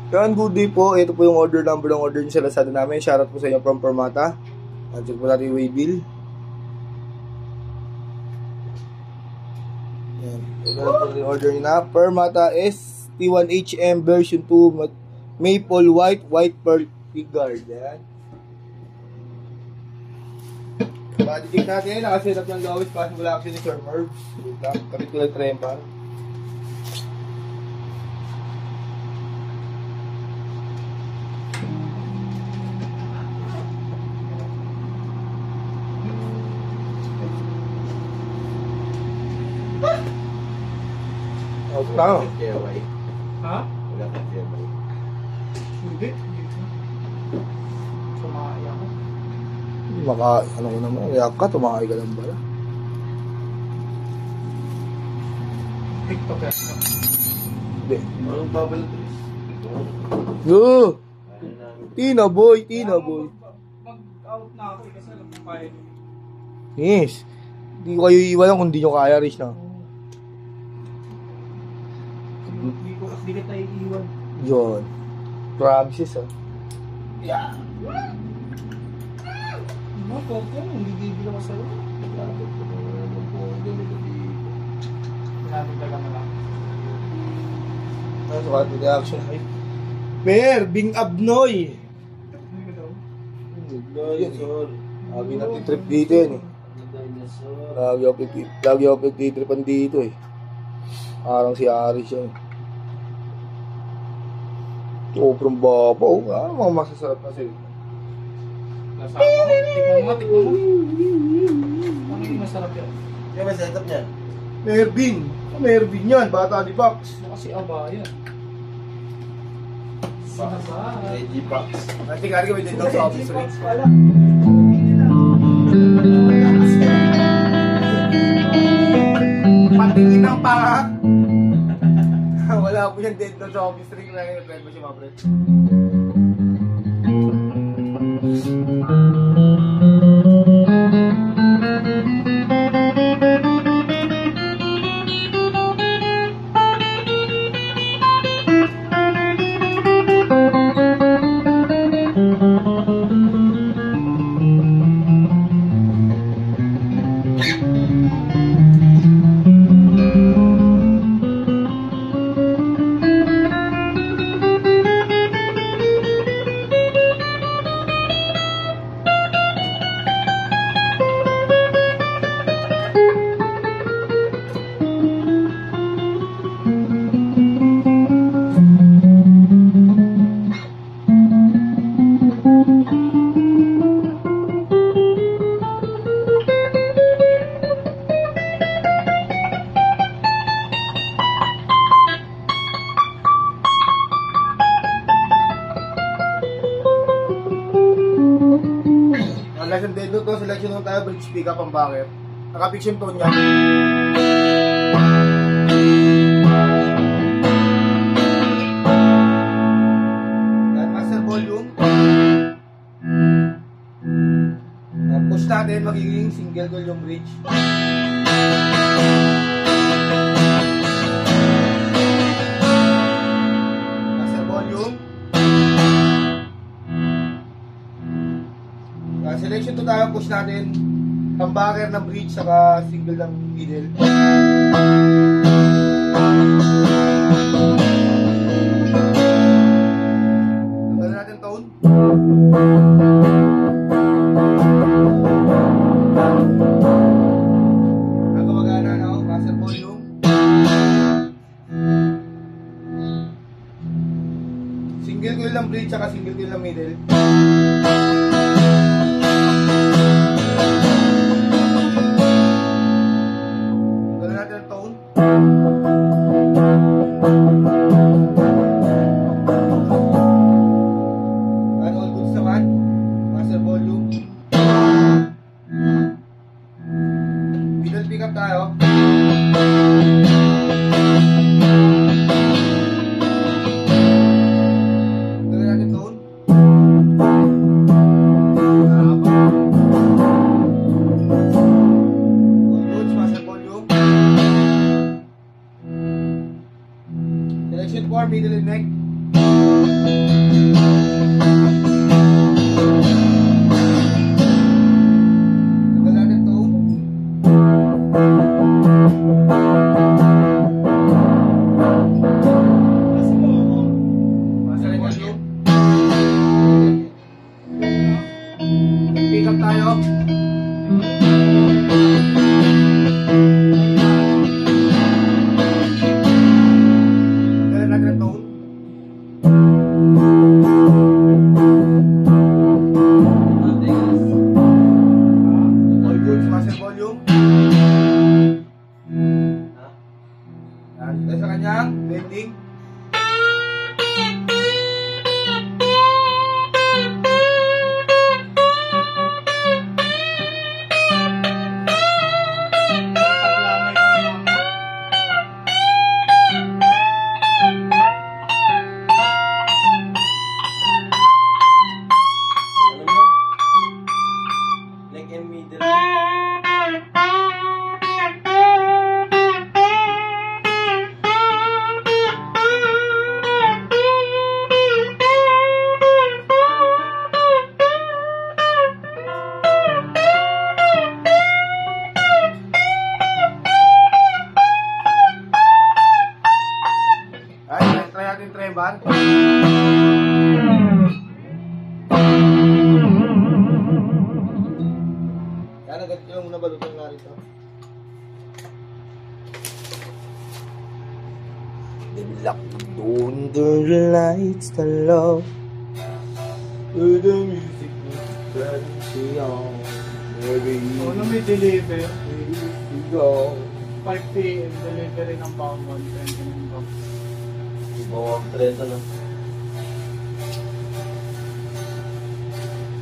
Yan, good day po. Ito po yung order number ng order nyo sa Lazada namin. Shoutout po sa inyo from Permata. Check po natin yung way bill. Yan. Ito po yung order nyo na. Permata ST1HM version 2 Maple White Pearl Pickguard. Yan. Body check natin. Nakaset up ng lowest possible action ni Sir Merv. Kapit ko lang trempa. Tama. Ha? Wala ka GMI. Hindi. Sumakay ako. Ano ko naman, react ka, tumakay ka lang pala. TikTok yan. Hindi. Anong bubble Yo! Tina boy. Mag-out na ako kasi alam mo kaya. Yes. Hindi ko kayo iiwanan kung di nyo kaya, Rich, na. Hindi kita iiwan. Yun. Promises, ah. Yeah. Ano, Coco? Hindi bibigyan ko sa'yo. Lapit ko naman po ang ganito dito. Pinamig ka lang lang. Ano, sukat yung reaction. Per, Bing Abnoy. Ano ka daw? Dinosaur. Sabi natin trip dito yan, eh. Dinosaur. Lagi ako pagtitripan dito, eh. Parang si Aris yan. Sobrang babaw. Mga masasarap na sa'yo. Nasa ako. Tignan mo. Ano yung masarap yan? Kaya may setup niyan? Mervin yan. Bata ni Box. Ano kasi abaya? Saba. Reggie Box. Nanti kari kami din daw sa office rin. Patingin ng panga. Wala po yan din daw sa office ring na yung friend mo si Mapret. Selection dead to, selection nung tayo, bridge pick up ang bakit. Naka-fix yung tone niya. Yan, master volume. Push natin, magiging single coil yung bridge. Master volume. Selection to tayo, push natin tambaker ng bridge saka single ng middle. Tanggalin natin tone. Nagkamagana na ako, master volume. Single coil ng bridge saka single coil ng middle. Pick up tayo. Gawin natin tone. All good, master volume. Yan, dahil sa kanyang bending. Paglamay ko naman. Ano mo? Neck and middle. Ay, try natin trebar. Yan, agad yung muna balutan nga rito. Lock under the lights, the love, with the music, the on. Baby, Oh, na may deliver. you go. 5 p.m. delivery ng bound 120 ng box. Bawang 30 na.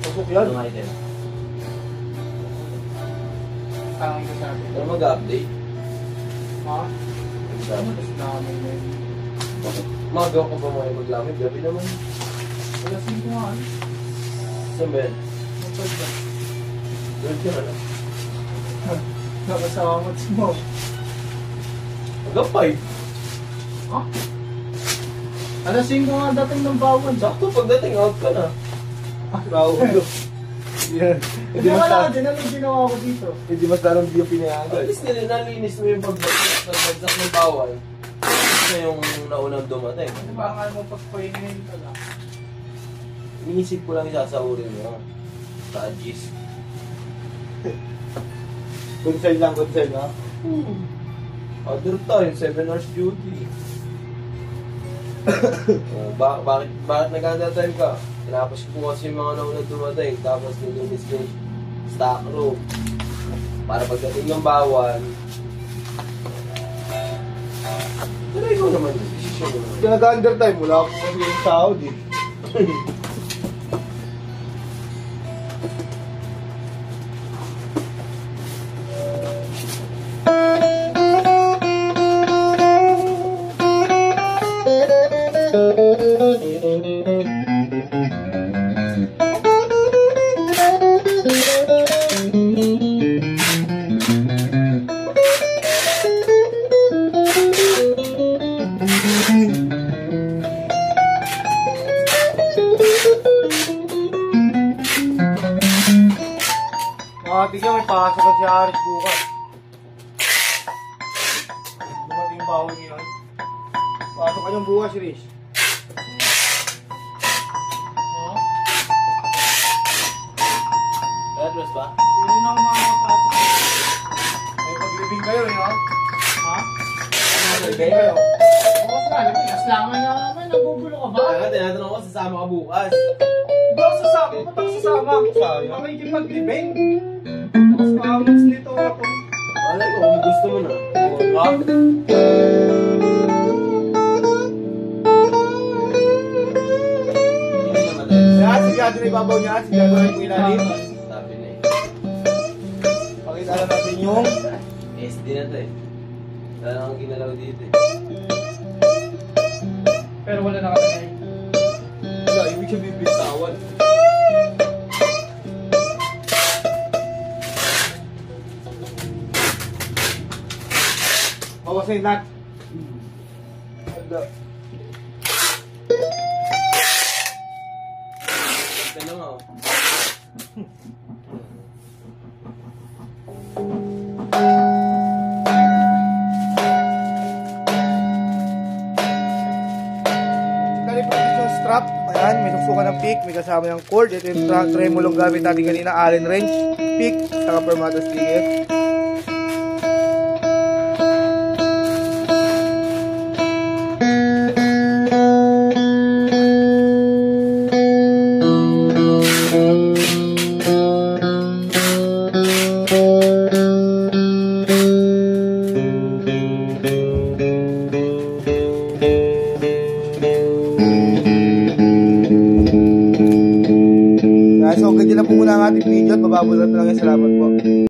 Pasok yan. Ano item? Tangin ko sabi. Ano mag-update? Ha? Mag-update. Mas dami na yun. Magawa ko ba mga maglamig? Gabi naman. Wala 5 nga. Saan ba yan? Matod ba? Doon ka na lang. Nakasamot mo. Mag-5. Ha? Alas 5 nga dating ng bawan. Sakto pagdating out ka na. Bawal. Yan. Hindi wala din. Ano yung ginawa ko dito? Hindi mas darang di yung At pinayagan. least nalinis mo yung pagbagsak ng bawal. Ito yung naunang dumating. Di ba nga mo pagpahingin ka lang? Iniisip ko lang isasahurin mo. Sa Agis. Concern lang, concern ha. Other time, 7 hours duty. Oh, bakit nag-time ka? Tinapos ko kasi yung mga naunang dumating. Tapos nilinis ko yung stock room. Para pagdating ng bawal. Pero ikaw naman yung desisyon mo naman. Kaya nag-undertime, wala akong kasi yung sahod eh. Tignan, may pasok ka si Aris bukas. Dumating yung bawal ngayon. Pasok ka niyang bukas, Riz. Oo. Address ba? Hindi na ako makakapasok. May pag-living kayo, no? Ha? Pag-living kayo. Bukas nga, naman. Aslangan na naman. Nagugulo ka ba? Kaya tinatanong ko, sasama ka bukas. Hindi ako sasama. Ba't ako sasama? Sayang. Makikipag-libing. Mas kamats nito ako. Malay ko kung gusto mo na. Wala. Hindi naman tayo. Yan, sigado na ibabaw niya. Sigado na yung ilalim. Sabi na eh. Pakita lang natin yung SD na to eh. Wala na akong ginalaw dito eh. Pero wala nakalagay. wala, ibig sabihin bitawan. Bawas na yung nut. Wala. Ito lang ako. Yung strap, ayan, may suksukan ng pick, may kasama yung cord. Ito yung tremolong gamit natin kanina, Allen wrench, pick, saka permata sticker. ating video at mababalat na lang yan. Salamat po.